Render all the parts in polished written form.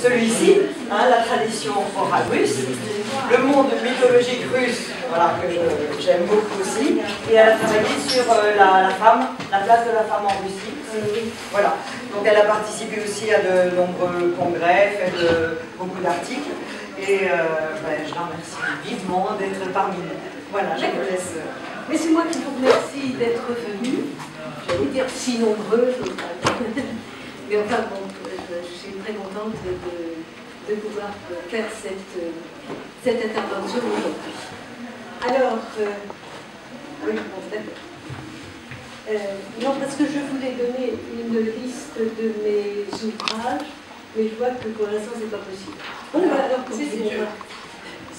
Celui-ci, hein, la tradition orale russe, le monde mythologique russe, voilà, que j'aime beaucoup aussi, et elle a travaillé sur la femme, la place de la femme en Russie. Voilà. Donc elle a participé aussi à de nombreux congrès, fait beaucoup d'articles, et je la remercie vivement d'être parmi nous. Voilà, je vous laisse. Mais c'est moi qui vous remercie d'être venue, j'allais dire si nombreuses, mais enfin bon, je suis très contente de pouvoir faire cette intervention aujourd'hui. Alors, oui, bon, d'accord. Non, parce que je voulais donner une liste de mes ouvrages, mais je vois que pour l'instant, c'est pas possible. Bon, alors, si je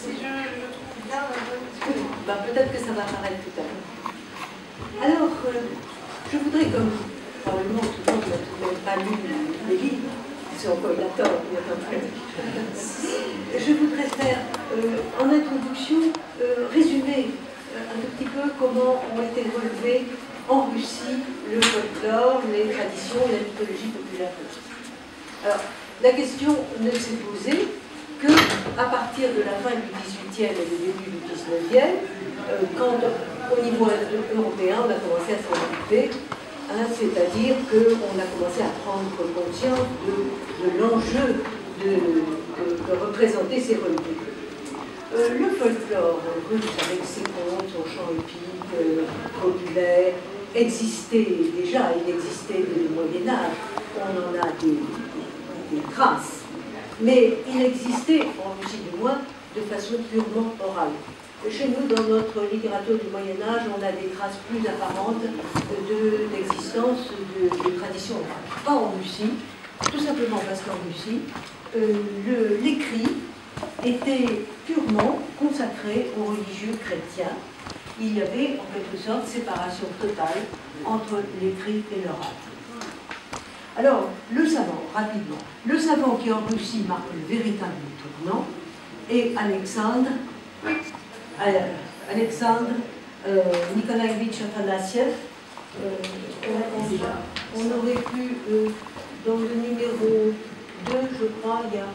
trouve bien, peut-être que ça va apparaître tout à l'heure. Alors, je voudrais, comme probablement tout le monde n'a tout de même pas lu les livres, c'est encore il attend, je voudrais faire, en introduction, résumer un tout petit peu comment ont été relevés en Russie le folklore, les traditions et la mythologie populaire russe. Alors, la question ne s'est posée qu'à partir de la fin du XVIIIe et du début du XIXe, quand au niveau européen on a commencé à s'en occuper, hein, c'est-à-dire qu'on a commencé à prendre conscience de l'enjeu de représenter ces religions. Le folklore russe, avec ses contes, son chant épique, populaire, existait déjà, il existait dès le Moyen-Âge, on en a des traces, mais il existait, en Russie du moins, de façon purement orale. Chez nous, dans notre littérature du Moyen-Âge, on a des traces plus apparentes d'existence de traditions orales. Pas en Russie, tout simplement parce qu'en Russie, l'écrit était purement consacré aux religieux chrétiens. Il y avait en quelque sorte séparation totale entre l'écrit et l'oral. Alors, le savant, rapidement, le savant qui en Russie marque le véritable tournant est Alexandre Nikolaïevitch Afanassiev. On aurait pu, dans le numéro 2, je crois, il y a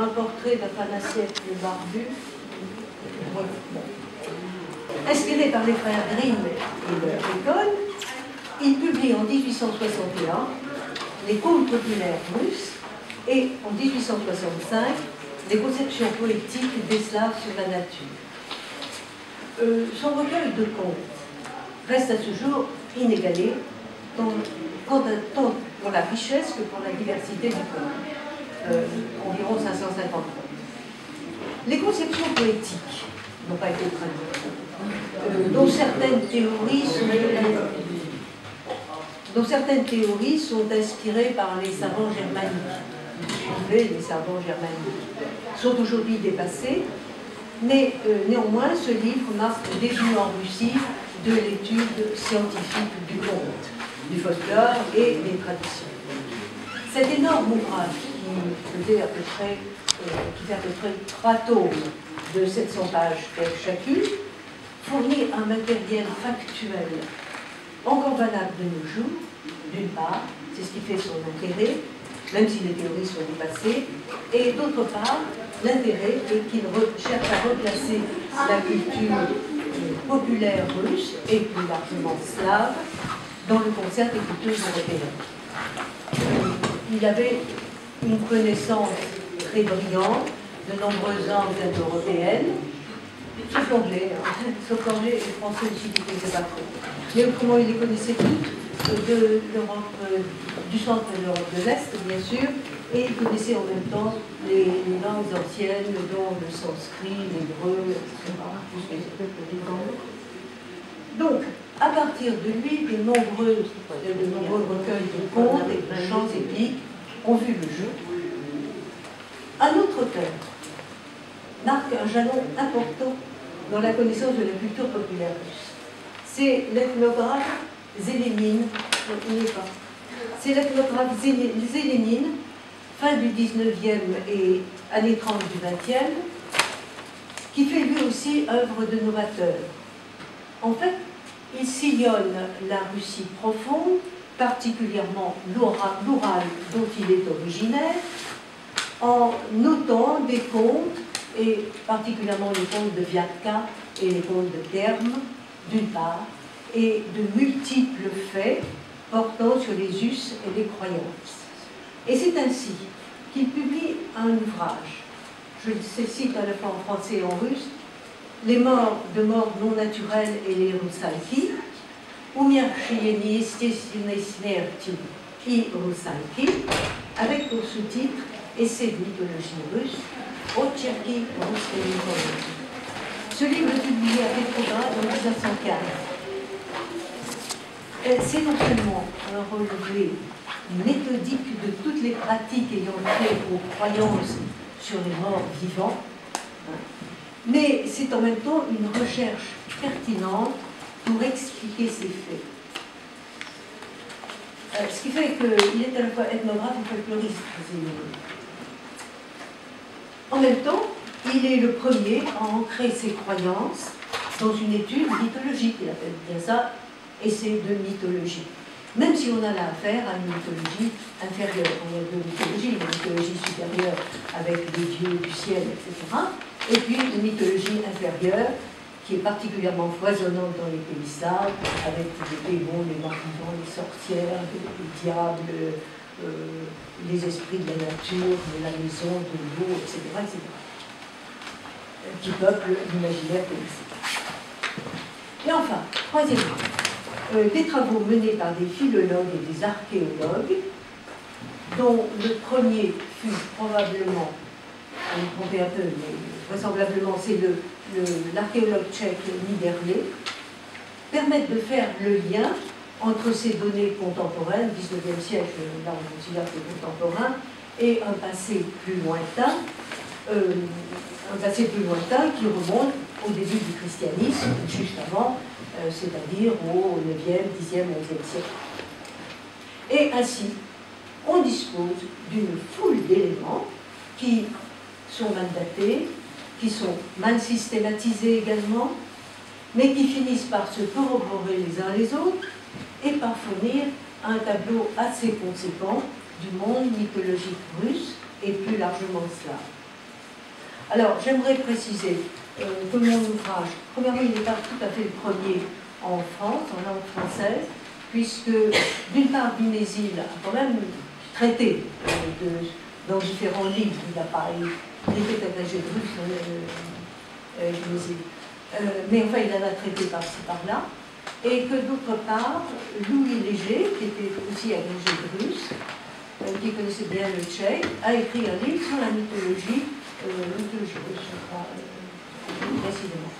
un portrait d'Afanassiev le barbu. Voilà. Bon. Inspiré par les frères Grimm et leur école, il publie en 1861 les contes populaires russes et en 1865 les conceptions poétiques des Slaves sur la nature. Son recueil de contes reste à ce jour inégalé tant pour la richesse que pour la diversité du conte. Environ 550 contes. Les conceptions poétiques n'ont pas été traduites, dont certaines théories sont inspirées par les savants germaniques. Les savants germaniques sont aujourd'hui dépassés, mais néanmoins ce livre marque le début en Russie de l'étude scientifique du conte, du folklore et des traditions. Cet énorme ouvrage qui faisait à peu près 3 tomes de 700 pages chacune, fournit un matériel factuel encore valable de nos jours, d'une part, c'est ce qui fait son intérêt, même si les théories sont dépassées, et d'autre part, l'intérêt est qu'il cherche à replacer la culture populaire russe et plus largement slave dans le concert des cultures européennes. Il avait une connaissance très brillante de nombreuses langues indo-européennes, sauf l'anglais, et le français aussi, il ne connaissait pas trop. Mais autrement, il les connaissait toutes, de l'Europe du centre et de l'Europe de l'Est, bien sûr, et il connaissait en même temps les langues anciennes, dont le sanskrit, l'hébreu, etc. Donc, à partir de lui, de nombreux recueils de contes et de chants épiques ont vu le jour. Un autre auteur marque un jalon important dans la connaissance de la culture populaire russe. C'est l'ethnographe Zélénine, c'est l'ethnographe Zélénine, fin du 19e et années 30 du 20e, qui fait lui aussi œuvre de novateur. En fait, il sillonne la Russie profonde, particulièrement l'Oural dont il est originaire, en notant des contes, et particulièrement les contes de Viatka et les contes de Terme, d'une part, et de multiples faits portant sur les us et les croyances. Et c'est ainsi qu'il publie un ouvrage, je le cite à la fois en français et en russe, Les morts de mort non naturelle et les Roussalki, Умершие неестественной смертью и Roussalki, avec pour sous-titre Essai de mythologie russe, Очерки русской мифологии. Ce livre est publié à Petrograd en 1915. C'est non seulement un relevé méthodique de toutes les pratiques ayant trait aux croyances sur les morts vivants, mais c'est en même temps une recherche pertinente pour expliquer ces faits. Ce qui fait qu'il est à la fois ethnographe et folkloriste. En même temps, il est le premier à ancrer ses croyances dans une étude mythologique. Il appelle bien ça essai de mythologie. Même si on a là affaire à une mythologie inférieure. On a deux mythologies, une mythologie supérieure avec les dieux du ciel, etc. Et puis une mythologie inférieure qui est particulièrement foisonnante dans les pays slaves, avec les démons, les morts vivants, les sorcières, les diables, les esprits de la nature, de la maison, de l'eau, etc., etc., qui peuplent l'imaginaire politique. Et enfin, troisièmement, des travaux menés par des philologues et des archéologues, dont le premier fut probablement, on me trompait un peu, mais vraisemblablement c'est l'archéologue tchèque Niederle, permettent de faire le lien entre ces données contemporaines, 19e siècle, là on considère que c'est contemporain, et un passé plus lointain, qui remonte au début du christianisme, juste avant, c'est-à-dire au 9e, 10e, 11e siècle. Et ainsi, on dispose d'une foule d'éléments qui sont mal datés, qui sont mal systématisés également, mais qui finissent par se corroborer les uns les autres et par fournir un tableau assez conséquent du monde mythologique russe et plus largement slave. Alors, j'aimerais préciser que mon ouvrage, premièrement, il n'est pas tout à fait le premier en France, en langue française, puisque, d'une part, Dumézil a quand même traité dans différents livres, il était agrégé de russe, Dumézil, mais enfin, il en a traité par-ci, par-là, et que, d'autre part, Louis Léger, qui était aussi agrégé de russe, qui connaissait bien le tchèque, a écrit un livre sur la mythologie russe, je crois, précisément.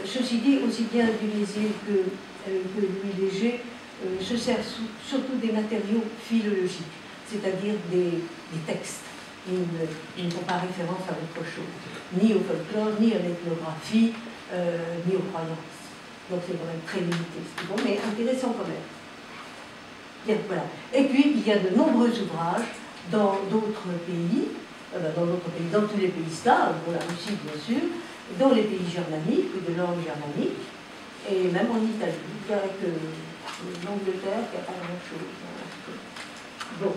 Ceci dit, aussi bien Dumézil que Louis Léger se sert surtout des matériaux philologiques, c'est-à-dire des textes. Ils ne font pas référence à autre chose, ni au folklore, ni à l'ethnographie, ni aux croyances. Donc c'est quand même très limité, c'est bon, mais intéressant quand même. Bien, voilà. Et puis, il y a de nombreux ouvrages dans d'autres pays, dans tous les pays slaves, pour la Russie bien sûr, dans les pays germaniques, ou de langue germanique, et même en Italie, avec l'Angleterre qui n'a pas grand-chose. Bon.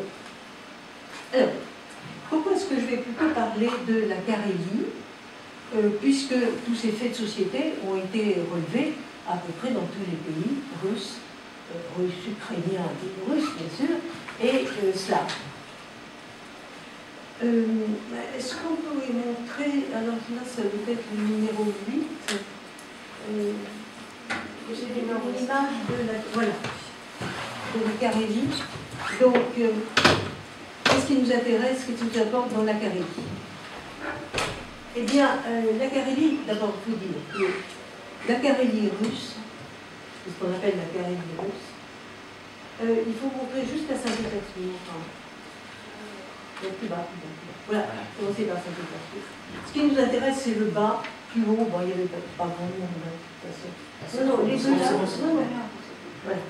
Alors, pourquoi est-ce que je vais plutôt parler de la Carélie, puisque tous ces faits de société ont été relevés à peu près dans tous les pays russes, ukrainiens et russes, bien sûr, et slaves. Est-ce qu'on pourrait montrer, alors là ça doit être le numéro 8, j'ai l'image de la Carélie. Donc, qu'est-ce qui nous intéresse, qu'est-ce qui nous apporte dans la Carélie? Eh bien, la Carélie, d'abord il faut dire que la Carélie russe, c'est ce qu'on appelle la Carélie russe, il faut montrer jusqu'à Saint-Pétersbourg. Donc plus bas, plus bas. Voilà, commencer par Saint-Pétersbourg. Ce qui nous intéresse, c'est le bas, plus haut. Bon, il n'y avait pas grand monde, de toute façon. Non, les deux là. Voilà.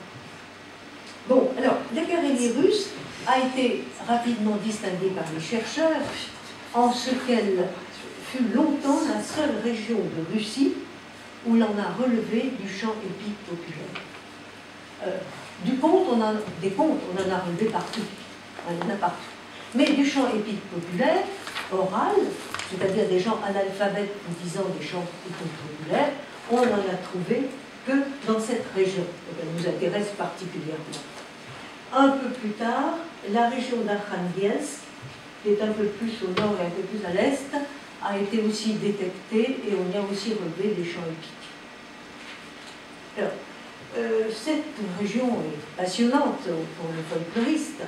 Bon, alors, la Carélie russe a été rapidement distinguée par les chercheurs en ce qu'elle fut longtemps la seule région de Russie où l'on a relevé du chant épique populaire. Des contes, on en a relevé partout. Il y en a partout. Mais du chant épique populaire, oral, c'est-à-dire des gens analphabètes ou disant des chants épiques populaires, on n'en a trouvé que dans cette région. Et elle nous intéresse particulièrement. Un peu plus tard, la région d'Arkhangelsk, qui est un peu plus au nord et un peu plus à l'est, a été aussi détectée et on y a aussi relevé des chants épiques. Alors, cette région est passionnante pour le folkloriste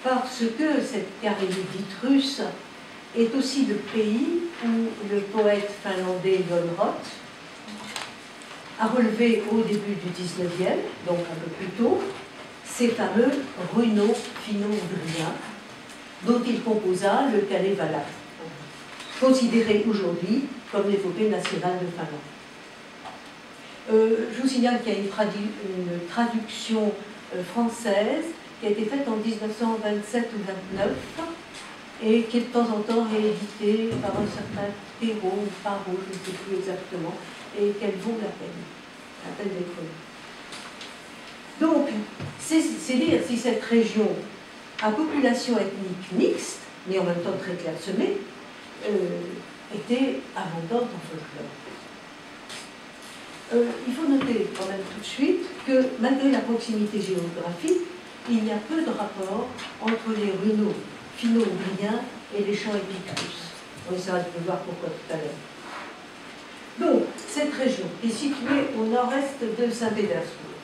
parce que cette Carélie dite russe est aussi le pays où le poète finlandais Lönnrot a relevé au début du XIXe, donc un peu plus tôt, ces fameux runeaux finno-ougriens dont il composa le Kalevala, considéré aujourd'hui comme l'épopée nationale de Finlande. Je vous signale qu'il y a une traduction française qui a été faite en 1927 ou 29 et qui est de temps en temps rééditée par un certain Perrault ou Parot, je ne sais plus exactement, et qu'elle vaut la peine d'être lue. Donc, c'est dire si cette région à population ethnique mixte, mais en même temps très clairsemée, était abondante en folklore. Il faut noter quand même tout de suite que malgré la proximité géographique, il y a peu de rapport entre les runeaux finno-ougriens et les chants épiques russes. On essaiera de voir pourquoi tout à l'heure. Donc, cette région est située au nord-est de Saint-Pétersbourg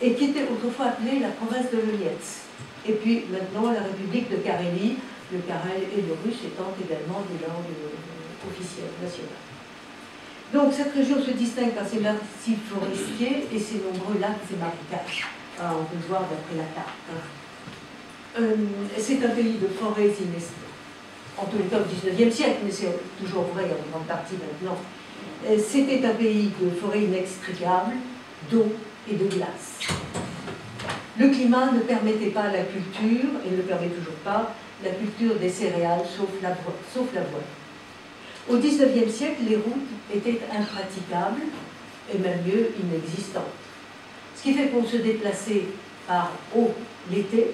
et qui était autrefois appelée la province de Donetsk. Et puis maintenant la République de Carélie, le karel et le russe étant également des langues officielles nationales. Donc cette région se distingue par ses massifs forestiers et ses nombreux lacs et marécages. On peut le voir d'après la carte. C'est un pays de forêts inestées. En tous les cas au XIXe siècle, mais c'est toujours vrai en grande partie maintenant. C'était un pays de forêts inextricables, d'eau et de glace. Le climat ne permettait pas la culture, et ne permet toujours pas, la culture des céréales, sauf la voile. Au XIXe siècle, les routes étaient impraticables, et même mieux, inexistantes. Ce qui fait qu'on se déplaçait par eau l'été,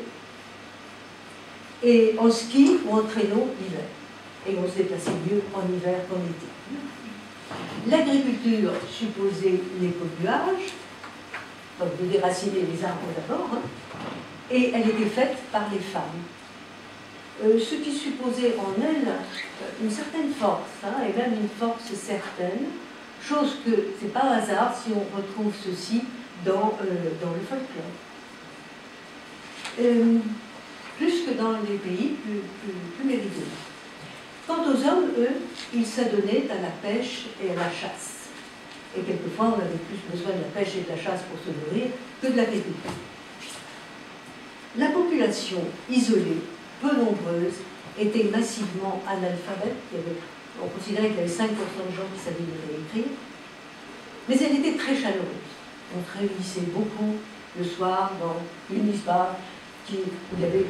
et en ski ou en traîneau l'hiver. Et on se déplaçait mieux en hiver qu'en été. L'agriculture supposait l'écobuage, donc de déraciner les arbres d'abord, et elle était faite par les femmes. Ce qui supposait en elle une certaine force, et même une force certaine, chose que c'est pas hasard si on retrouve ceci dans le folklore. Plus que dans les pays plus méridionaux. Quant aux hommes, eux, ils s'adonnaient à la pêche et à la chasse. Et quelquefois, on avait plus besoin de la pêche et de la chasse pour se nourrir que de l'agriculture. La population isolée, peu nombreuse, était massivement analphabète. On considérait qu'il y avait 5% de gens qui savaient lire et écrire. Mais elle était très chaleureuse. On se réunissait beaucoup le soir dans une misbah où il y avait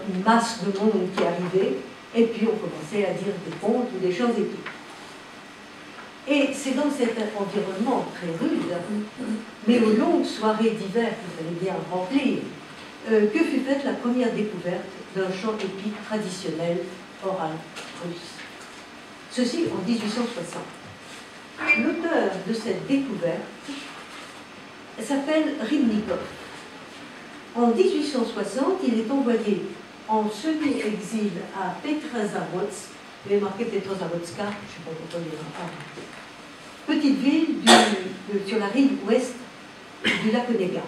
une masse de monde qui arrivait, et puis on commençait à dire des contes ou des chants épiques. Et c'est dans cet environnement très rude, mais aux longues soirées d'hiver qu'il fallait bien remplir, que fut faite la première découverte d'un chant épique traditionnel oral russe. Ceci en 1860. L'auteur de cette découverte s'appelle Rybnikov. En 1860, il est envoyé en semi-exil à Petrozavodsk. Vous avez marqué Petrozavodska, je ne sais pas pourquoi il est là. Petite ville sur la rive ouest du lac Onega.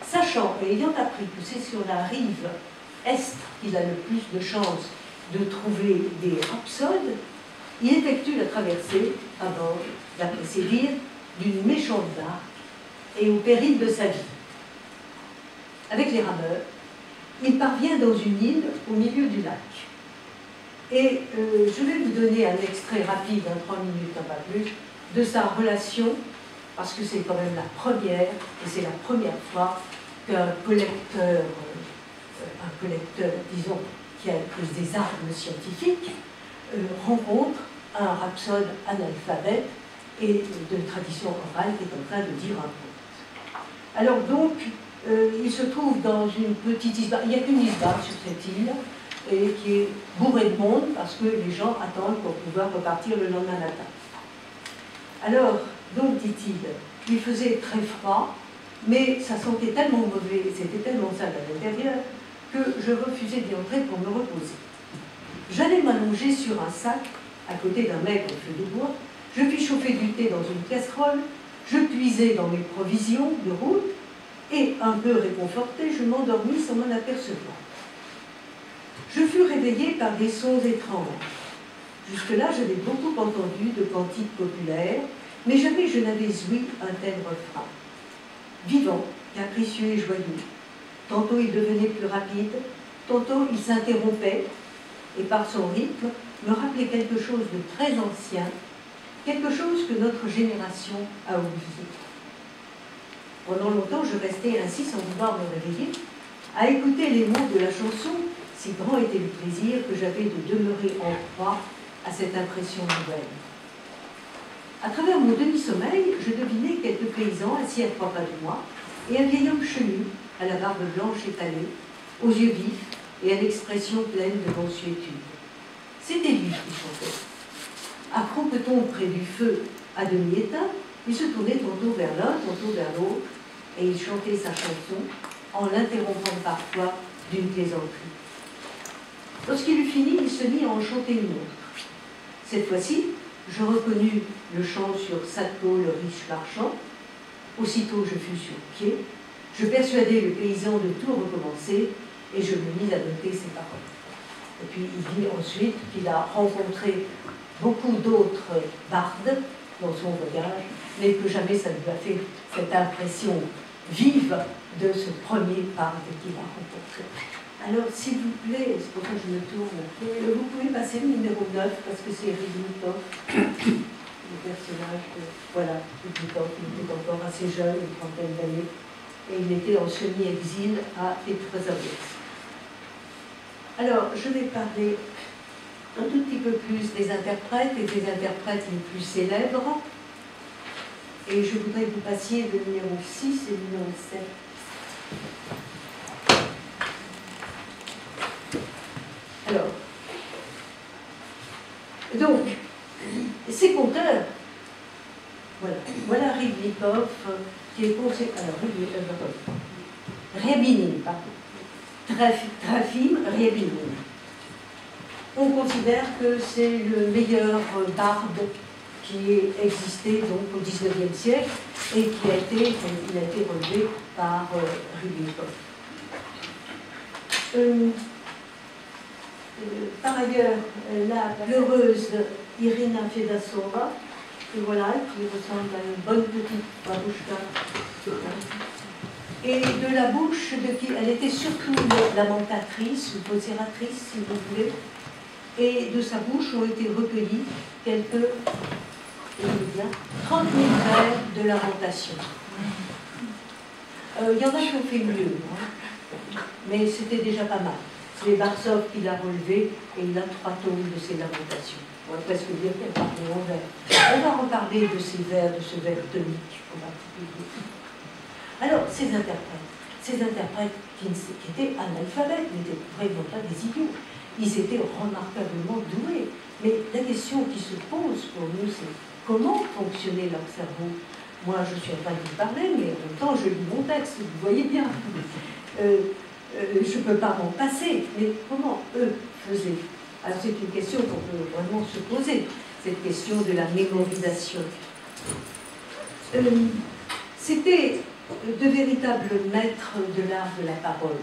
Sachant et ayant appris que c'est sur la rive est qu'il a le plus de chances de trouver des rhapsodes, il effectue la traversée à bord, d'après ses dires, d'une méchante barque et au péril de sa vie. Avec les rameurs, il parvient dans une île au milieu du lac. Et je vais vous donner un extrait rapide, 3 minutes, pas plus, de sa relation, parce que c'est quand même la première, et c'est la première fois qu'un collecteur, disons, qui a des armes scientifiques, rencontre un rhapsode analphabète et de tradition orale qui est en train de dire un conte. Alors donc, Il se trouve dans une petite isbane, il n'y a qu'une isbane sur cette île, et qui est bourrée de monde parce que les gens attendent pour pouvoir repartir le lendemain matin. Alors, donc dit-il, il faisait très froid, mais ça sentait tellement mauvais, et c'était tellement sale à l'intérieur, que je refusais d'y entrer pour me reposer. J'allais m'allonger sur un sac, à côté d'un mec en feu de bois, je fis chauffer du thé dans une casserole, je puisais dans mes provisions de route, et, un peu réconforté, je m'endormis sans m'en apercevoir. Je fus réveillé par des sons étranges. Jusque-là, j'avais beaucoup entendu de cantiques populaires, mais jamais je n'avais ouï un tel refrain. Vivant, capricieux et joyeux. Tantôt il devenait plus rapide, tantôt il s'interrompait, et par son rythme me rappelait quelque chose de très ancien, quelque chose que notre génération a oublié. Pendant longtemps, je restais ainsi sans vouloir me réveiller, à écouter les mots de la chanson, si grand était le plaisir que j'avais de demeurer en proie à cette impression nouvelle. À travers mon demi-sommeil, je devinais quelques paysans assis à 3 pas de moi, et un vieil homme chenu, à la barbe blanche étalée, aux yeux vifs et à l'expression pleine de mansuétude. C'était lui qui chantait. Accroupe-t-on près du feu à demi éteint, il se tournait tantôt vers l'un, tantôt vers l'autre, et il chantait sa chanson en l'interrompant parfois d'une plaisanterie. Lorsqu'il eut fini, il se mit à en chanter une autre. Cette fois-ci, je reconnus le chant sur Sadko, le riche marchand. Aussitôt, je fus sur pied. Je persuadai le paysan de tout recommencer et je me mis à noter ses paroles. Et puis, il dit ensuite qu'il a rencontré beaucoup d'autres bardes dans son voyage, mais que jamais ça ne lui a fait cette impression vive de ce premier barde qu'il a rencontré. Alors, s'il vous plaît, c'est pour ça que je me tourne, vous pouvez passer le numéro 9, parce que c'est Rybnikov, le personnage de, voilà, Rybnikov, il était encore assez jeune, une trentaine d'années, et il était en semi-exil à Petrozavodsk. Alors, je vais parler un tout petit peu plus des interprètes et des interprètes les plus célèbres, et je voudrais que vous passiez le numéro 6 et le numéro 7. Alors, donc, ces conteurs, voilà Rybnikov, qui est conseillé, alors, Ryabinin, pardon, Trofim Ryabinin. On considère que c'est le meilleur barde qui ait existé donc au XIXe siècle et qui a été relevé par Rybnikov. Par ailleurs, la pleureuse Irina Fedasova, que voilà, qui ressemble à une bonne petite babouchka, et de la bouche de qui elle était surtout lamentatrice ou vocératrice, si vous voulez, et de sa bouche ont été recueillis quelques 30 000 vers de lamentation. Il y en a qui ont fait mieux, hein, mais c'était déjà pas mal. C'est Barsov qui l'a relevé et il a 3 tomes de ses lamentations. On va presque dire qu'elle parlait en vers. On va reparler de ces vers, de ce vers tonique en particulier. Alors, ces interprètes qui étaient analphabètes, n'étaient vraiment pas des idiots. Ils étaient remarquablement doués. Mais la question qui se pose pour nous, c'est comment fonctionnait leur cerveau? Moi, je suis en train de vous parler, mais en même temps, je lis mon texte, vous voyez bien. Je ne peux pas m'en passer, mais comment eux faisaient? Alors c'est une question qu'on peut vraiment se poser, cette question de la mémorisation. C'était de véritables maîtres de l'art de la parole.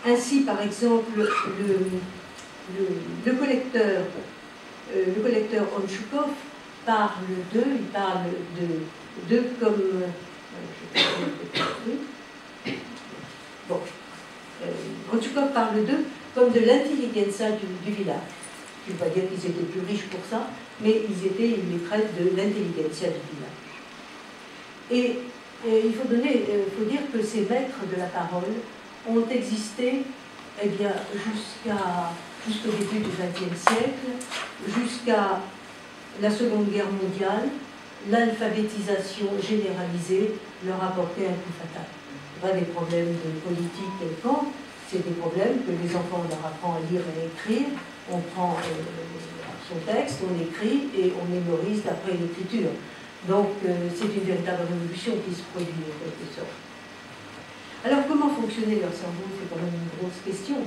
Ainsi, par exemple, le collecteur Onchukov parle d'eux, il parle d'eux comme... Bon. Onchukov parle d'eux comme de l'intelligentsia du village. Je ne veux pas dire qu'ils étaient plus riches pour ça, mais ils les traitent de l'intelligentsia du village. Et il faut dire que ces maîtres de la parole ont existé eh bien, jusqu'au début du XXe siècle, jusqu'à la Seconde Guerre mondiale. L'alphabétisation généralisée leur apportait un coup fatal. pas des problèmes de politique quelconque, c'est des problèmes que les enfants, on leur apprend à lire et à écrire, on prend son texte, on écrit et on mémorise d'après l'écriture. Donc c'est une véritable révolution qui se produit en quelque sorte. Alors comment fonctionnait leur cerveau? C'est quand même une grosse question.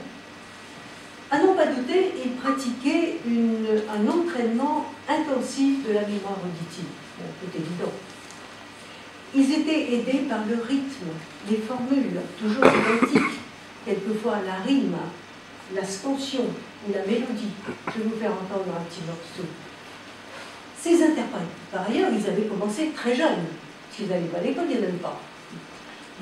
À n'en pas douter, ils pratiquaient un entraînement intensif de la mémoire auditive. Bon, c'est évident. Ils étaient aidés par le rythme, les formules, toujours identiques, quelquefois la rime, la scansion ou la mélodie. Je vais vous faire entendre un petit morceau. Ces interprètes, par ailleurs, ils avaient commencé très jeunes. S'ils n'allaient pas à l'école, ils n'allaient pas.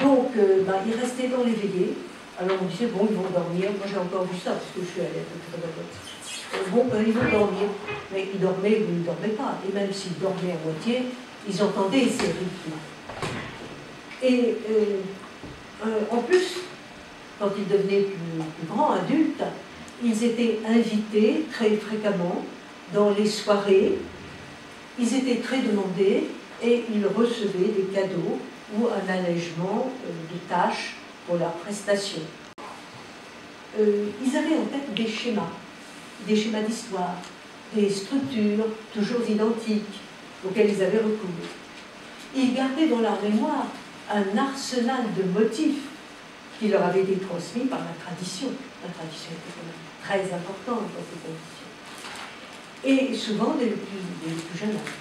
Donc, ils restaient dans les veillées. Alors on disait, bon, ils vont dormir. Moi, j'ai encore vu ça, parce que je suis allée à la bon, ils vont dormir. Mais ils dormaient ou ils ne dormaient pas. Et même s'ils dormaient à moitié, ils entendaient ces rythmes. Et en plus, quand ils devenaient plus grands, adultes, ils étaient invités très fréquemment dans les soirées. Ils étaient très demandés et ils recevaient des cadeaux ou un allègement de tâches pour leurs prestations. Ils avaient en tête des schémas d'histoire, des structures toujours identiques auxquelles ils avaient recours. Ils gardaient dans leur mémoire un arsenal de motifs qui leur avait été transmis par la tradition. La tradition était quand même très importante dans ces conditions. Et souvent dès le plus jeune âge.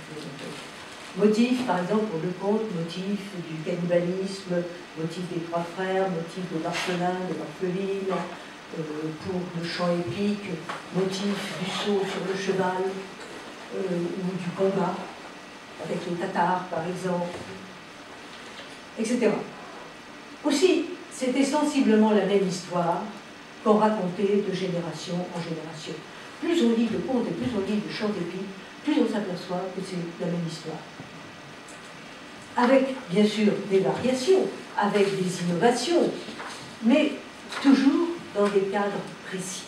Motifs, par exemple, pour le conte, motifs du cannibalisme, motifs des trois frères, motifs de l'orphelin, de l'orpheline, pour le chant épique, motifs du saut sur le cheval, ou du combat, avec les Tatars, par exemple, etc. Aussi, c'était sensiblement la même histoire qu'on racontait de génération en génération. Plus on lit de contes et plus on lit de chants épiques, plus on s'aperçoit que c'est la même histoire. Avec, bien sûr, des variations, avec des innovations, mais toujours dans des cadres précis.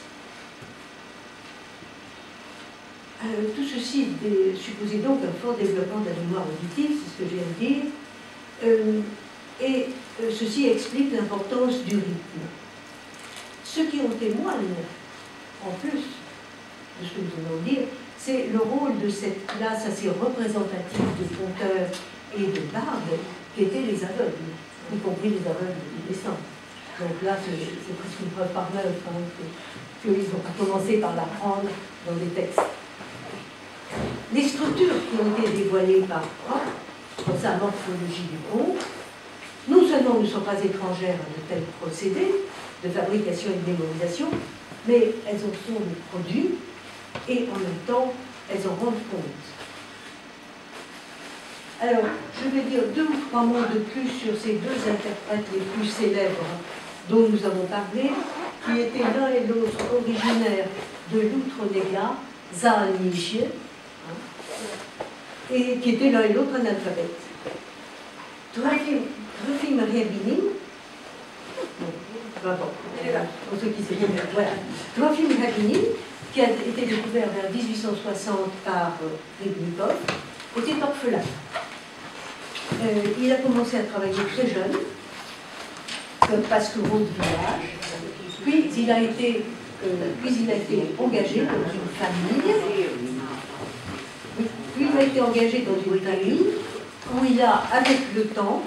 Tout ceci supposait donc un fort développement de la mémoire auditive, c'est ce que je viens de dire, et ceci explique l'importance du rythme. Ce qui en témoigne, en plus de ce que nous venons de dire, c'est le rôle de cette classe assez représentative de conteurs et de bardes qui étaient les aveugles, y compris les aveugles du dessin. Donc là, c'est presque une preuve par neuf qu'ils n'ont pas commencé par l'apprendre dans des textes. Les structures qui ont été dévoilées par sa morphologie du conte, non seulement ne sont pas étrangères à de tels procédés de fabrication et de mémorisation, mais elles en sont le produit et en même temps, elles en rendent compte. Alors, je vais dire 2 ou 3 mots de plus sur ces 2 interprètes les plus célèbres dont nous avons parlé, qui étaient l'un et l'autre originaires de l'Outrenéga, Zaalnije, et qui étaient l'un et l'autre analphabètes. Trofim Rabinim, pour ceux qui se disent, voilà. Trofim Rabinim, qui a été découvert vers 1860 par Rybnikov, était orphelin. Il a commencé à travailler très jeune, comme pastoreau de village, puis il a été engagé dans une famille. Puis il a été engagé dans une famille où il a, avec le temps,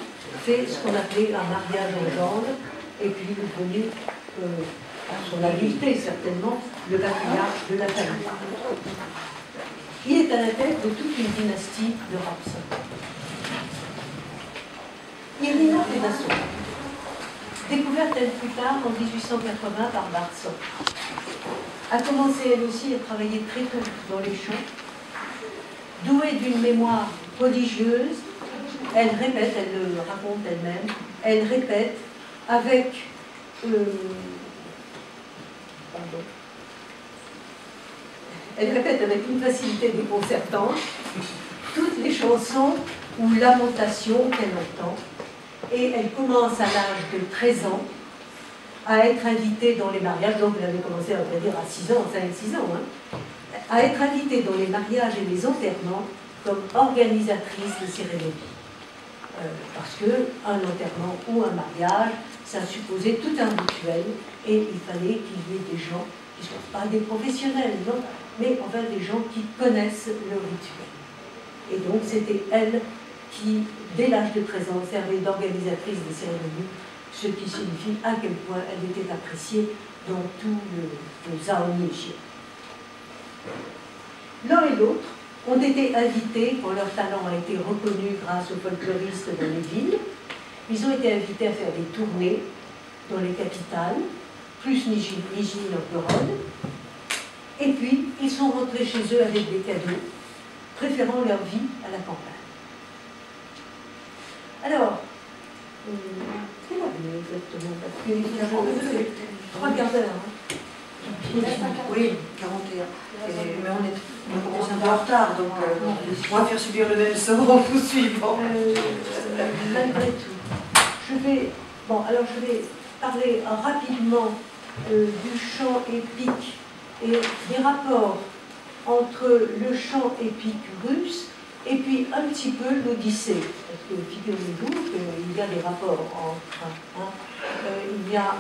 fait ce qu'on appelait un mariage en genre, et puis il est devenu, à son habileté certainement, le patriarche de la famille. Il est à la tête de toute une dynastie de Rapsins. Irina Pédasso, découverte elle plus tard en 1880 par Barson, a commencé elle aussi à travailler très tôt dans les champs. Douée d'une mémoire prodigieuse, elle répète, elle le raconte elle-même, elle répète avec une facilité déconcertante toutes les chansons ou lamentations qu'elle entend. Et elle commence à l'âge de 13 ans à être invitée dans les mariages, donc elle avait commencé à vrai dire à 6 ans, 5-6 ans, à être invitée dans les mariages et les enterrements comme organisatrice de cérémonies. parce qu'un enterrement ou un mariage, ça supposait tout un rituel, et il fallait qu'il y ait des gens qui ne soient pas des professionnels, non, mais enfin des gens qui connaissent le rituel. Et donc c'était elle qui, dès l'âge de 13 ans, servait d'organisatrice des cérémonies, ce qui signifie à quel point elle était appréciée dans tout le Zaonichi. L'un et l'autre ont été invités, quand leur talent a été reconnu grâce aux folkloristes dans les villes, ils ont été invités à faire des tournées dans les capitales, plus Nijni-Novgorod, et puis ils sont rentrés chez eux avec des cadeaux, préférant leur vie à la campagne. Alors, quelle heure est exactement? Parce que 3 quarts d'heure. Hein. Oui, 41. Mais on commence un peu en retard, donc on va faire subir le même sort au coup suivant. Malgré tout, je vais parler rapidement du chant épique et des rapports entre le chant épique russe et puis un petit peu l'Odyssée. Parce que figurez-vous qu'il y a des rapports entre... il y a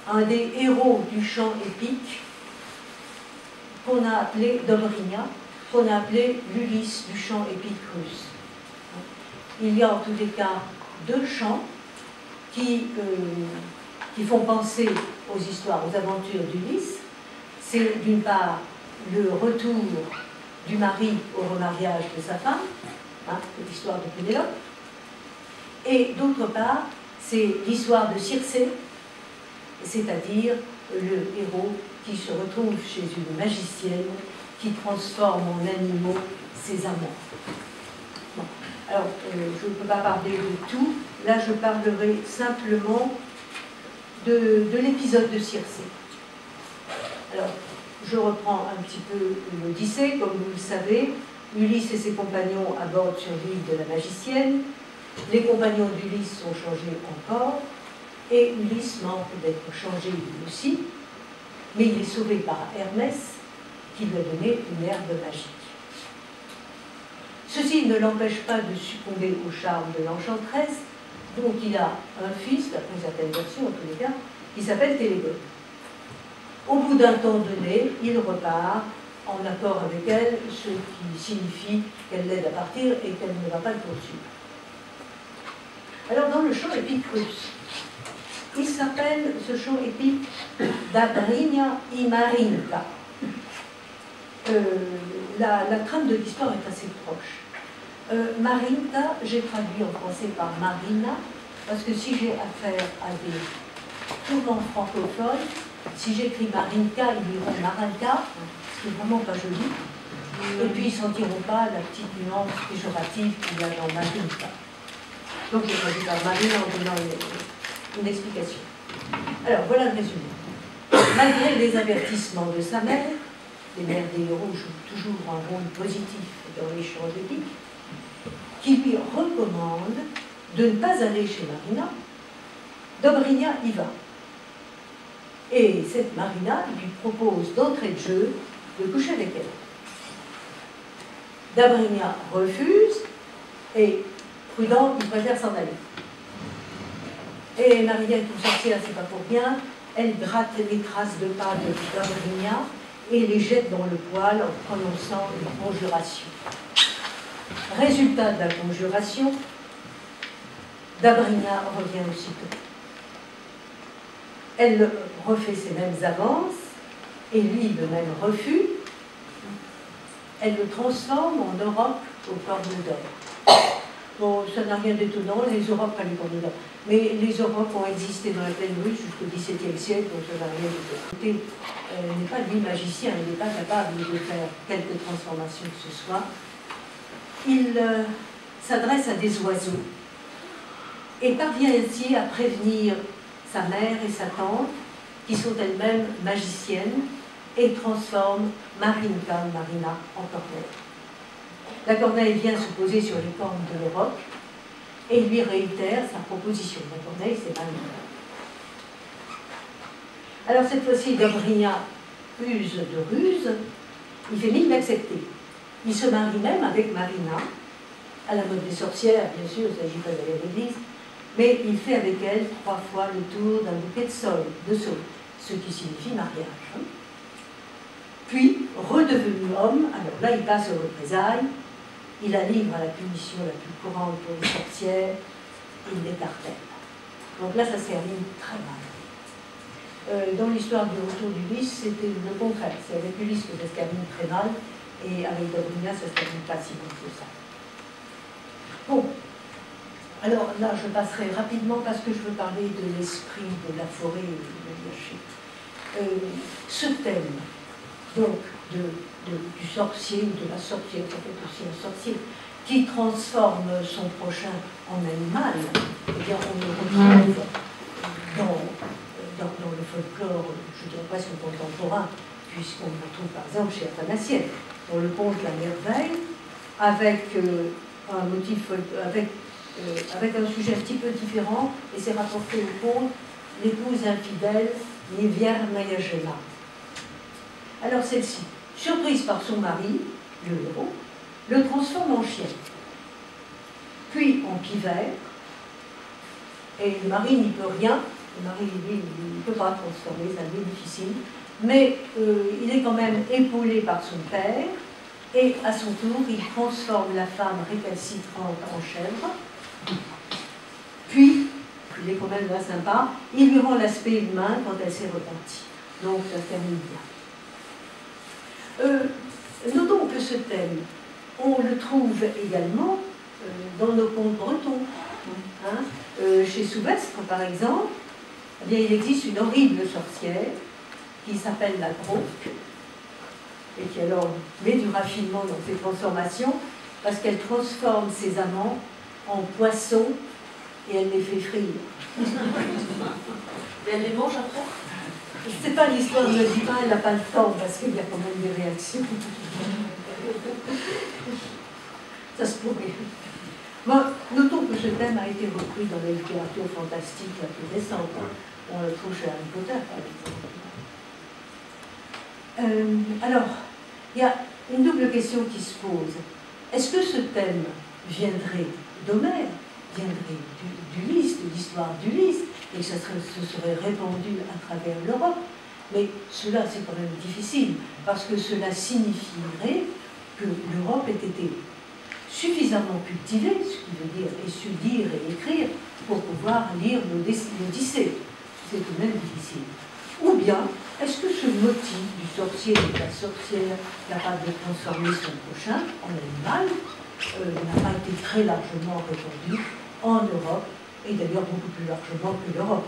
un des héros du chant épique qu'on a appelé Dobrynia, qu'on a appelé l'Ulysse du chant épique russe. Il y a en tous les cas 2 chants qui font penser aux histoires, aux aventures d'Ulysse. C'est d'une part le retour du mari au remariage de sa femme, l'histoire de Pénélope, et d'autre part, c'est l'histoire de Circé, c'est-à-dire le héros qui se retrouve chez une magicienne qui transforme en animaux ses amants. Bon. Alors, je ne peux pas parler de tout, là je parlerai simplement de l'épisode de Circé. Alors, je reprends un petit peu l'Odyssée, comme vous le savez, Ulysse et ses compagnons abordent sur l'île de la magicienne, les compagnons d'Ulysse sont changés encore, et Ulysse manque d'être changé lui aussi, mais il est sauvé par Hermès, qui lui a donné une herbe magique. Ceci ne l'empêche pas de succomber au charme de l'enchanteresse, donc il a un fils, d'après certaines versions en tous les cas, qui s'appelle Télégone. Au bout d'un temps donné, il repart en accord avec elle, ce qui signifie qu'elle l'aide à partir et qu'elle ne va pas le poursuivre. Alors dans le chant épique russe, il s'appelle, ce chant épique, Dobrynia i Marinka. La trame de l'histoire est assez proche. Marinka, j'ai traduit en français par Marina, parce que si j'ai affaire à des tournants francophones, si j'écris Marinka, ils diront Marinka, ce qui n'est vraiment pas joli, et puis ils ne sentiront pas la petite nuance péjorative qu'il y a dans Marinka. Donc j'ai traduit par Marina en donnant une explication. Alors voilà le résumé. Malgré les avertissements de sa mère, les mères des héros jouent toujours un rôle positif dans les chants épiques, qui lui recommande de ne pas aller chez Marina, Dobrynia y va. Et cette Marina lui propose d'entrée de jeu de coucher avec elle. Dobrynia refuse et, prudent, il préfère s'en aller. Et Marina est une sorcière, c'est pas pour rien, elle gratte les traces de pas de Dobrynia et les jette dans le poêle en prononçant une conjuration. Résultat de la conjuration, Dobrynia revient aussitôt. Elle refait ses mêmes avances, et lui le même refus. Elle le transforme en auroch aux cornes d'or. Bon, ça n'a rien d'étonnant, les aurochs, pas les cornes d'or, mais les aurochs ont existé dans la plaine russe jusqu'au XVIIe siècle, donc ça n'a rien d'étonnant. Il n'est pas lui magicien, il n'est pas capable de faire quelque transformation que ce soit. Il s'adresse à des oiseaux et parvient ainsi à prévenir sa mère et sa tante, qui sont elles-mêmes magiciennes, et transforme Marina en corneille. La corneille vient se poser sur les cornes de l'auroch et lui réitère sa proposition. La corneille, c'est Marina. Alors cette fois-ci, Dobrynia use de ruse, il fait mine d'accepter. Il se marie même avec Marina, à la mode des sorcières, bien sûr, il ne s'agit pas d'aller à l'église, mais il fait avec elles 3 fois le tour d'un bouquet de saules, ce qui signifie mariage. Hein. Puis, redevenu homme, alors là il passe aux représailles, il la livre à la punition la plus courante pour les sorcières, il l'écartèle. Donc là ça se termine très mal. Dans l'histoire du retour d'Ulysse, c'était le contraire, c'est avec Ulysse que ça se termine très mal, et avec Dobrynia ça se termine pas si mal que ça. Bon, alors là je passerai rapidement parce que je veux parler de l'esprit de la forêt et de l'Iyashé. Ce thème, donc, du sorcier ou de la sorcière, ça peut être aussi un sorcier, qui transforme son prochain en animal, eh bien on le retrouve dans le folklore, je dirais presque contemporain, puisqu'on le retrouve par exemple chez Aphanassienne, dans le conte La Merveille, avec un motif, avec un sujet un petit peu différent, et c'est rapporté au conte l'épouse infidèle Nivyar-Nayajena. Alors celle-ci, surprise par son mari, le héros, le transforme en chien, puis en pivert, et le mari n'y peut rien, le mari, lui, il ne peut pas transformer, c'est un peu difficile, mais il est quand même épaulé par son père, et à son tour, il transforme la femme récalcitrante en chèvre, puis, il est quand même là sympa, il lui rend l'aspect humain quand elle s'est repentie. Donc ça se termine bien. Notons que ce thème, on le trouve également dans nos contes bretons. Hein. Chez Souvestre, par exemple, eh bien, il existe une horrible sorcière qui s'appelle la Glauque, et qui alors met du raffinement dans ses transformations, parce qu'elle transforme ses amants en poissons et elle les fait frire. Et elle les mange après? C'est pas l'histoire de Diva, elle n'a pas le temps parce qu'il y a quand même des réactions. Ça se pourrait. Bon, notons que ce thème a été repris dans la littérature fantastique la plus récente. On le trouve chez Harry Potter, par exemple. Alors, il y a une double question qui se pose. Est-ce que ce thème viendrait d'Homère, viendrait d'Ulysse, de l'histoire d'Ulysse, et que ça se serait répandu à travers l'Europe? Mais cela, c'est quand même difficile, parce que cela signifierait que l'Europe ait été suffisamment cultivée, ce qui veut dire et su lire et écrire, pour pouvoir lire l'Odyssée. C'est tout de même difficile. Ou bien, est-ce que ce motif du sorcier et de la sorcière capable de transformer son prochain en animal n'a pas été très largement répandu en Europe, et d'ailleurs beaucoup plus largement que l'Europe.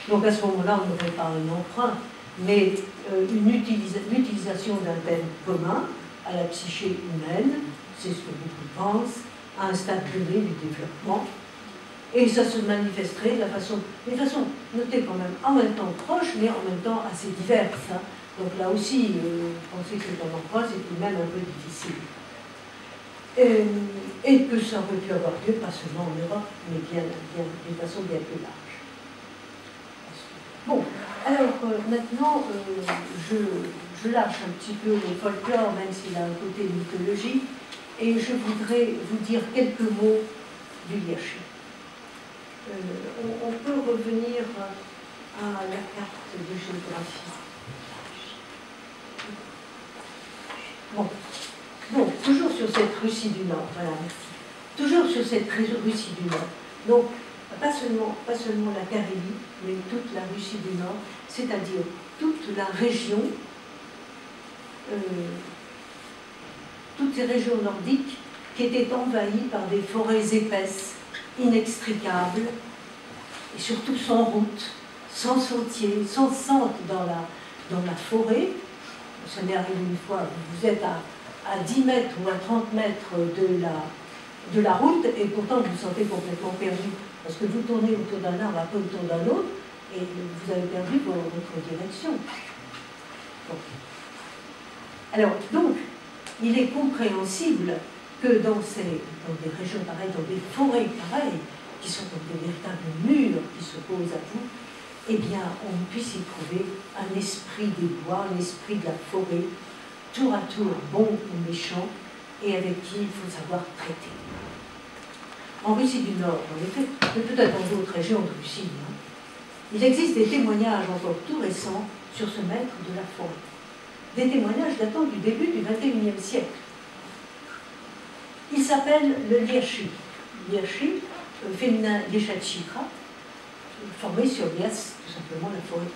Donc à ce moment-là, on n'aurait pas un emprunt, mais l'utilisation d'un thème commun à la psyché humaine, c'est ce que beaucoup pensent, à un stade donné du développement, et ça se manifesterait de façon, notez quand même, en même temps proche, mais en même temps assez diverse. Hein. Donc là aussi, penser que c'est un emprunt, c'est tout de même un peu difficile. Et que ça aurait pu avoir lieu, pas seulement en Europe, mais d'une façon bien plus large. Bon, alors maintenant, je lâche un petit peu le folklore, même s'il a un côté mythologique, et je voudrais vous dire quelques mots du Iyashé. On peut revenir à la carte de géographie. Bon, toujours sur cette Russie du Nord, voilà, merci. Toujours sur cette Russie du Nord. Donc, pas seulement la Carélie, mais toute la Russie du Nord, c'est-à-dire toute la région, toutes ces régions nordiques qui étaient envahies par des forêts épaisses, inextricables, et surtout sans route, sans sentier, sans sente dans la forêt. Ça m'est arrivé une fois, vous êtes à 10 mètres ou à 30 mètres de la route, et pourtant vous vous sentez complètement perdu, parce que vous tournez autour d'un arbre, après autour d'un autre, et vous avez perdu votre direction. Bon. Alors, donc, il est compréhensible que dans des régions pareilles, dans des forêts pareilles, qui sont comme des véritables murs qui s'opposent à vous, eh bien, on puisse y trouver un esprit des bois, un esprit de la forêt, tour à tour bon ou méchant, et avec qui il faut savoir traiter. En Russie du Nord, en effet, mais peut-être dans d'autres régions de Russie, hein, il existe des témoignages encore tout récents sur ce maître de la forêt. Des témoignages datant du début du XXIe siècle. Il s'appelle le Liachi. Liachi, féminin Lieshachikra, formé sur Lias, tout simplement la forêt.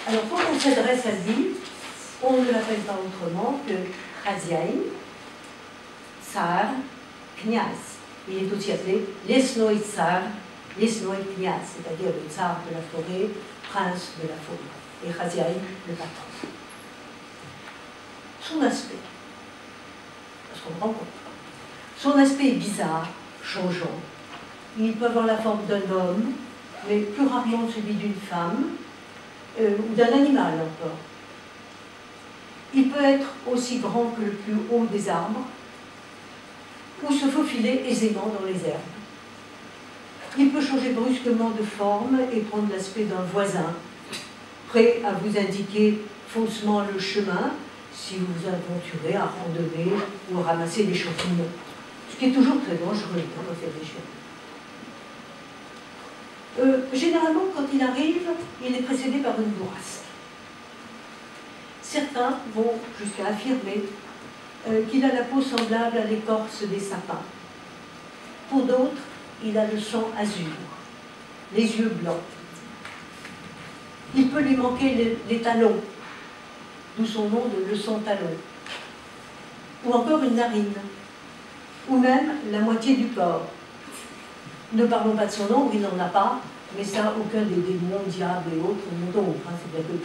Alors, quand on s'adresse à lui, on ne l'appelle pas autrement que Khazyaïn, Tsar, Kniaz. Il est aussi appelé Lesnoï Tsar, Lesnoï Kniaz, c'est-à-dire le tsar de la forêt, prince de la forêt, et Khazyaïn, le patron. Son aspect, parce qu'on rencontre, son aspect est bizarre, changeant. Il peut avoir la forme d'un homme, mais plus rarement celui d'une femme, ou d'un animal encore. Il peut être aussi grand que le plus haut des arbres, ou se faufiler aisément dans les herbes. Il peut changer brusquement de forme et prendre l'aspect d'un voisin, prêt à vous indiquer faussement le chemin si vous vous aventurez à randonner ou à ramasser des champignons, ce qui est toujours très dangereux dans ces régions. Généralement, quand il arrive, il est précédé par une bourrasque. Certains vont jusqu'à affirmer qu'il a la peau semblable à l'écorce des sapins. Pour d'autres, il a le sang azur, les yeux blancs. Il peut lui manquer les talons, d'où son nom de leçon talon, ou encore une narine, ou même la moitié du corps. Ne parlons pas de son ombre, il n'en a pas, mais ça, aucun des démons, diables et autres n'ont d'ombre, hein, c'est bien connu.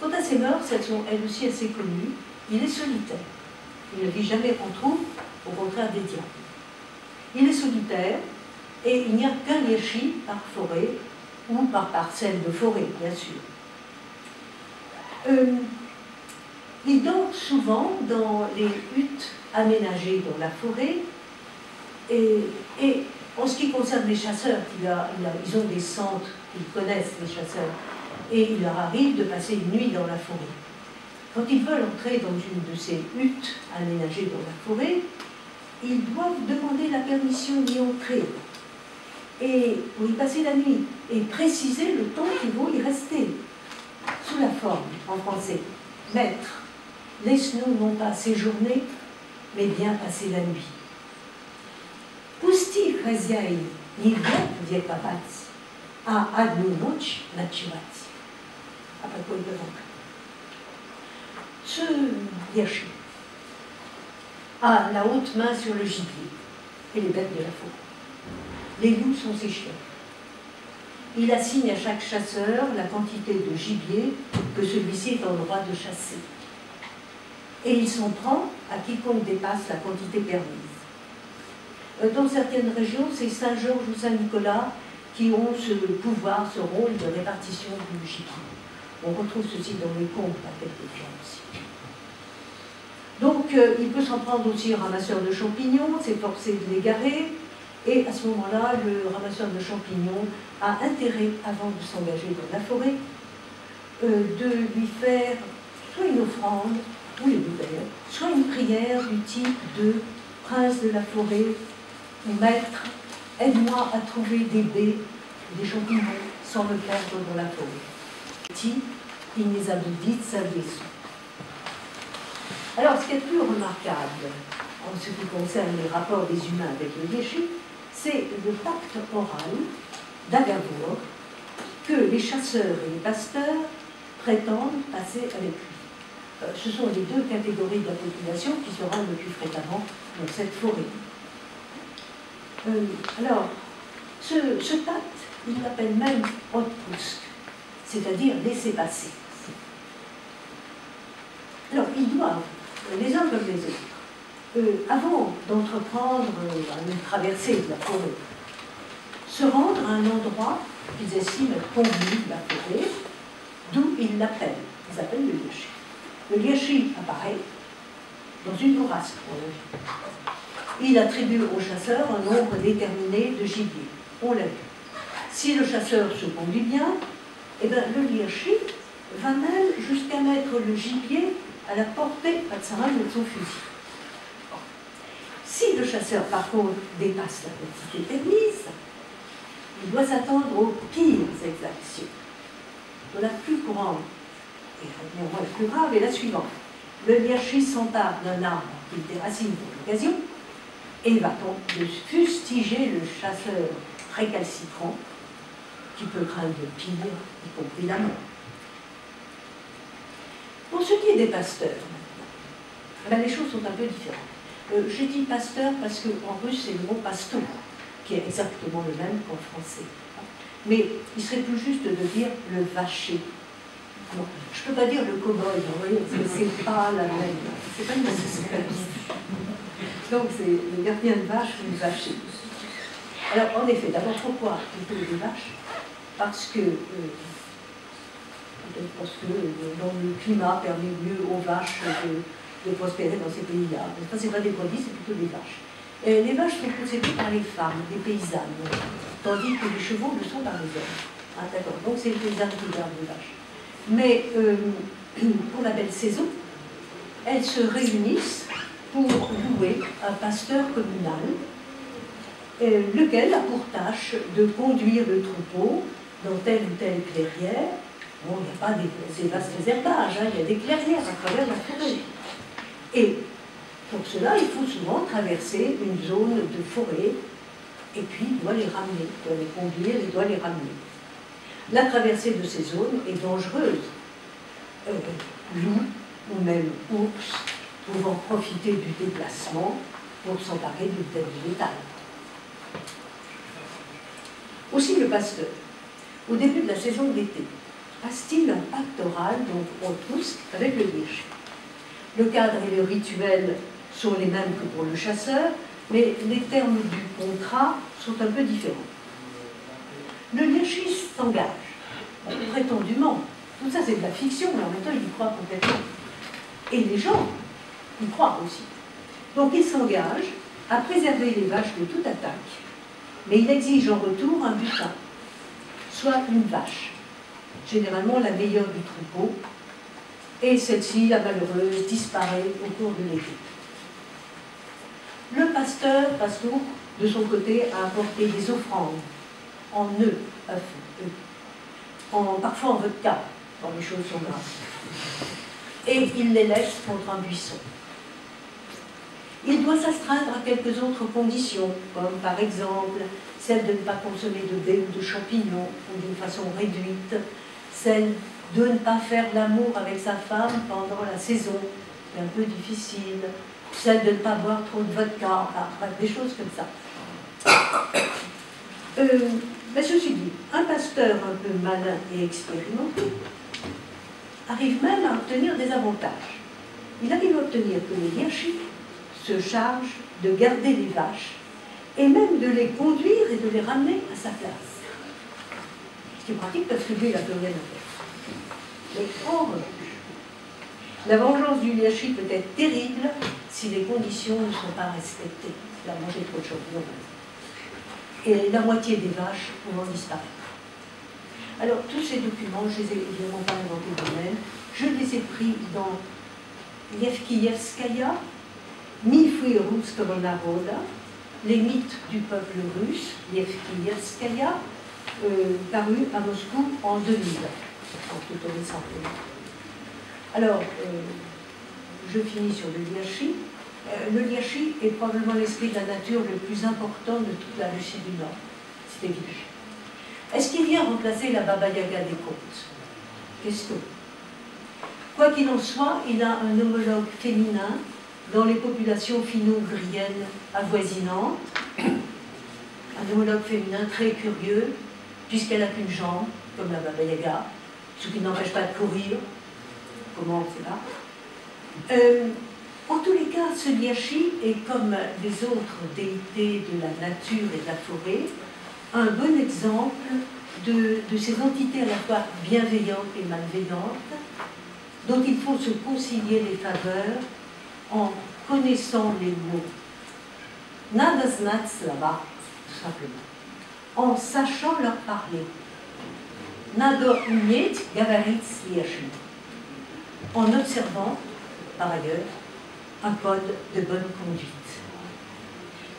Quant à ses mœurs, elles sont elles aussi assez connues. Il est solitaire. Il ne vit jamais en troupe, au contraire des diables. Il est solitaire et il n'y a qu'un Liachi par forêt ou par parcelle de forêt, bien sûr. Il dort souvent dans les huttes aménagées dans la forêt et en ce qui concerne les chasseurs, ils ont des centres, ils connaissent les chasseurs et il leur arrive de passer une nuit dans la forêt. Quand ils veulent entrer dans une de ces huttes aménagées dans la forêt, ils doivent demander la permission d'y entrer et pour y passer la nuit et préciser le temps qu'ils vont y rester. Sous la forme, en français, maître, laisse-nous non pas séjourner, mais bien passer la nuit. Pusti Khazyaïn nilvet viekavats a adnu noch nachivats. Après quoi ils peuvent entrer. Ce Liachi a la haute main sur le gibier et les bêtes de la forêt. Les loups sont ses chiens. Il assigne à chaque chasseur la quantité de gibier que celui-ci est en droit de chasser. Et il s'en prend à quiconque dépasse la quantité permise. Dans certaines régions, c'est Saint-Georges ou Saint-Nicolas qui ont ce pouvoir, ce rôle de répartition du gibier. On retrouve ceci dans les contes à quelques gens aussi. Donc, il peut s'en prendre aussi au ramasseur de champignons, c'est forcé de l'égarer, et à ce moment-là, le ramasseur de champignons a intérêt, avant de s'engager dans la forêt, de lui faire soit une offrande, ou les deux d'ailleurs, soit une prière du type de prince de la forêt, ou maître, aide-moi à trouver des baies, des champignons, sans me perdre dans la forêt. Il les a dites sa blessure. Alors, ce qui est plus remarquable en ce qui concerne les rapports des humains avec le Liachi, c'est le pacte oral d'Agavor que les chasseurs et les pasteurs prétendent passer avec lui. Ce sont les deux catégories de la population qui se rendent le plus fréquemment dans cette forêt. Alors, ce pacte, il l'appelle même Otpusk, c'est-à-dire laisser passer. Alors, ils doivent, les uns comme les autres, avant d'entreprendre une traversée de la forêt, se rendre à un endroit qu'ils estiment être convenu de la forêt, d'où ils l'appellent. Ils appellent le Liachi. Le Liachi apparaît dans une bourrasque. Il attribue au chasseur un nombre déterminé de gibier. On l'a vu. Si le chasseur se conduit bien, eh bien, le Liachi va même jusqu'à mettre le gibier à la portée de sa main de son fusil. Si le chasseur, par contre, dépasse la quantité permise, il doit s'attendre aux pires exactions. La plus courante, et néanmoins la plus grave, est la suivante. Le Liachi s'empare d'un arbre qu'il déracine pour l'occasion et va de fustiger le chasseur récalcitrant qui peut craindre le pire, y compris la mort. Pour ce qui est des pasteurs, les choses sont un peu différentes. Je dis pasteur parce qu'en russe, c'est le mot pasto, qui est exactement le même qu'en français. Mais il serait plus juste de dire le vacher. Alors, je ne peux pas dire le cow-boy, vous voyez, parce que c'est pas la même. C'est pas une association. Donc, c'est le gardien de vache ou le vacher. Alors, en effet, d'abord, pourquoi plutôt des vaches? Parce que le climat permet mieux aux vaches de prospérer dans ces pays-là. Ce n'est pas des brebis, c'est plutôt des vaches. Les vaches sont possédées par les femmes, des paysannes, tandis que les chevaux le sont par les hommes. Ah, d'accord, donc c'est les paysannes qui gardent les vaches. Mais pour la belle saison, elles se réunissent pour louer un pasteur communal, lequel a pour tâche de conduire le troupeau dans telle ou telle clairière. Bon, il n'y a pas ces vastes herbages, hein, il y a des clairières à travers la forêt. Et pour cela, il faut souvent traverser une zone de forêt, et puis il doit les ramener, il doit les conduire, il doit les ramener. La traversée de ces zones est dangereuse. Loups ou même ours pouvant profiter du déplacement pour s'emparer d'une telle bétail. Aussi le pasteur, au début de la saison d'été, passe-t-il un pacte oral, donc en tous, avec le Liachi. Le cadre et le rituel sont les mêmes que pour le chasseur, mais les termes du contrat sont un peu différents. Le Liachi s'engage, prétendument. Tout ça, c'est de la fiction, mais en même temps, il y croit complètement. Et les gens y croient aussi. Donc, il s'engage à préserver les vaches de toute attaque, mais il exige en retour un butin, soit une vache, généralement la meilleure du troupeau, et celle-ci, la malheureuse, disparaît au cours de l'été. Le pasteur, pastour, de son côté, a apporté des offrandes en œufs, parfois en vodka, quand les choses sont graves. Et il les laisse contre un buisson. Il doit s'astreindre à quelques autres conditions, comme par exemple celle de ne pas consommer de baies ou de champignons, ou d'une façon réduite, celle de ne pas faire l'amour avec sa femme pendant la saison, c'est un peu difficile, celle de ne pas boire trop de vodka, enfin, des choses comme ça. Mais ceci dit, un pasteur un peu malin et expérimenté arrive même à obtenir des avantages. Il arrive à obtenir que le Liachi se charge de garder les vaches et même de les conduire et de les ramener à sa place. Ce qui est pratique parce que lui, il n'a plus rien à faire. Mais en revanche, la vengeance du Liachi peut être terrible si les conditions ne sont pas respectées. Il a mangé trop de champignons. Et la moitié des vaches pouvant disparaître. Alors, tous ces documents, je ne les ai évidemment pas inventés moi-même, je les ai pris dans Yevkiyevskaya, Mifui Ruskого Naroda, les mythes du peuple russe, Yevkiyevskaya, paru à Moscou en 2000, en tout récemment. Alors, je finis sur le Liachi. Le Liachi est probablement l'esprit de la nature le plus important de toute la Russie du Nord. C'est évident. Est-ce qu'il vient remplacer la Baba Yaga des contes? Question. Quoi qu'il en soit, il a un homologue féminin dans les populations finno-ougriennes avoisinantes. Un homologue féminin très curieux, puisqu'elle n'a qu'une jambe, comme la Baba Yaga, ce qui n'empêche pas de courir. Comment on ne sait pas. En tous les cas, ce Liachi est, comme les autres déités de la nature et de la forêt, un bon exemple de ces entités à la fois bienveillantes et malveillantes, dont il faut se concilier les faveurs en connaissant les mots. Nada znat slava, tout simplement. En sachant leur parler. Nado umiet gavarit Liachi. En observant par ailleurs, un code de bonne conduite.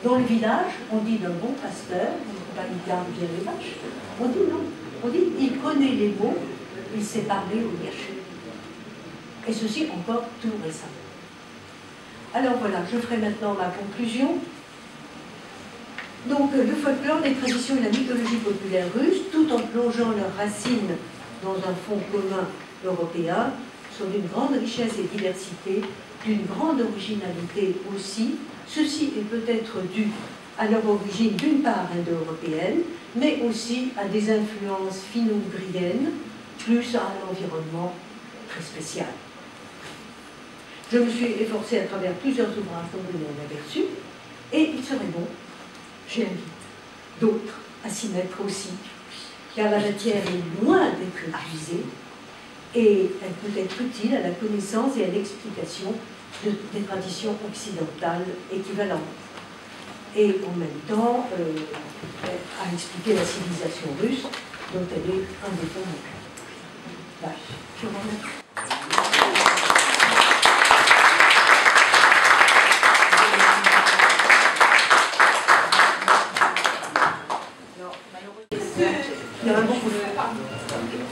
Dans le village, on dit d'un bon pasteur, il garde bien les vaches, on dit non. On dit il connaît les mots, il sait parler au Yachou. Et ceci encore tout récemment. Alors voilà, je ferai maintenant ma conclusion. Donc le folklore, les traditions et la mythologie populaire russe, tout en plongeant leurs racines dans un fond commun européen, sont d'une grande richesse et diversité, d'une grande originalité aussi. Ceci est peut-être dû à leur origine d'une part indo-européenne, mais aussi à des influences finno-ougriennes, plus à un environnement très spécial. Je me suis efforcée à travers plusieurs ouvrages dont vous avez un aperçu, et il serait bon, j'invite d'autres à s'y mettre aussi, car la matière est loin d'être épuisée, et elle peut être utile à la connaissance et à l'explication des traditions occidentales équivalentes. Et en même temps, à expliquer la civilisation russe, dont elle est un des fondamentaux. Voilà, je vous remercie.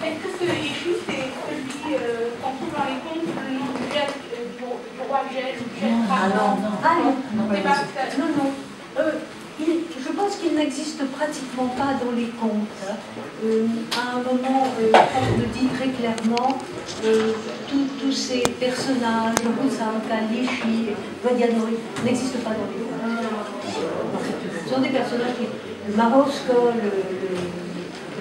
Est-ce que ce Yéchou, c'est celui qu'on trouve dans les contes du roi Gel ou Gel? Ah non, non. Ah non, c'est pas ça. non, non. Je pense qu'il n'existe pratiquement pas dans les contes. À un moment, on le dit très clairement, tous ces personnages, Roussanka, Lichi, Vadianori, n'existent pas dans les contes. Ce sont des personnages qui... Le Marosko,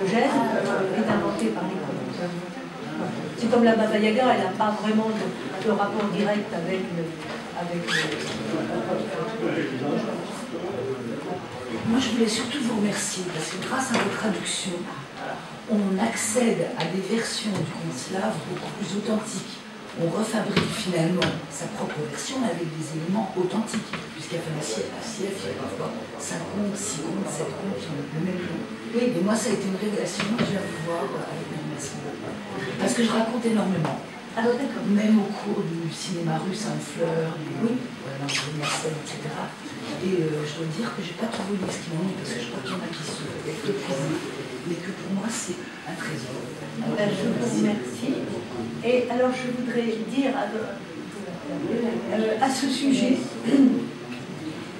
le gène, est inventé par les contes. C'est comme la Baba Yaga, elle n'a pas vraiment de rapport direct avec Moi, je voulais surtout vous remercier parce que grâce à vos traductions, on accède à des versions du conte slave beaucoup plus authentiques. On refabrique finalement sa propre version avec des éléments authentiques, puisqu'Afanasieff, il y a parfois 5 contes, 6 contes, 7 contes qui ont le même nom. Oui, et moi, ça a été une révélation que je viens vous voir avec mes remerciements. Parce que je raconte énormément. Alors, d'accord. Même au cours du cinéma russe, un fleur, etc. Et je dois dire que je n'ai pas trouvé ce qu'il en est, parce que je crois qu'il y en a qui sont peut-être épuisés, mais que pour moi c'est un trésor. Je vous remercie. Et alors je voudrais dire à ce sujet,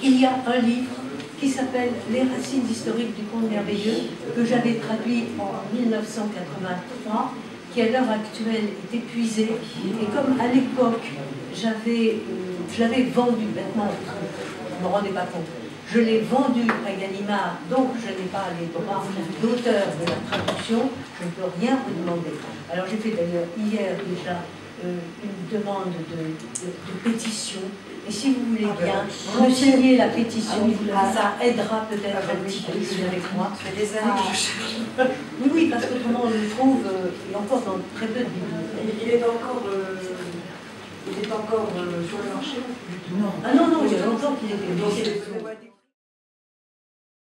il y a un livre qui s'appelle « Les racines historiques du conte merveilleux » que j'avais traduit en 1983, qui à l'heure actuelle est épuisé. Et comme à l'époque, je l'avais vendu, maintenant je ne me rendais pas compte, je l'ai vendu à Gallimard, donc je n'ai pas les droits d'auteur de la traduction, je ne peux rien vous demander. Alors j'ai fait d'ailleurs hier déjà une demande de pétition, et si vous voulez bien me signer la pétition, ça aidera peut-être un petit peu avec moi. Ça fait des années que je cherche. Oui, parce qu'autrement on le trouve encore dans très peu de bibliothèques. Il est encore sur le marché? Non. Ah non, il y a longtemps qu'il était.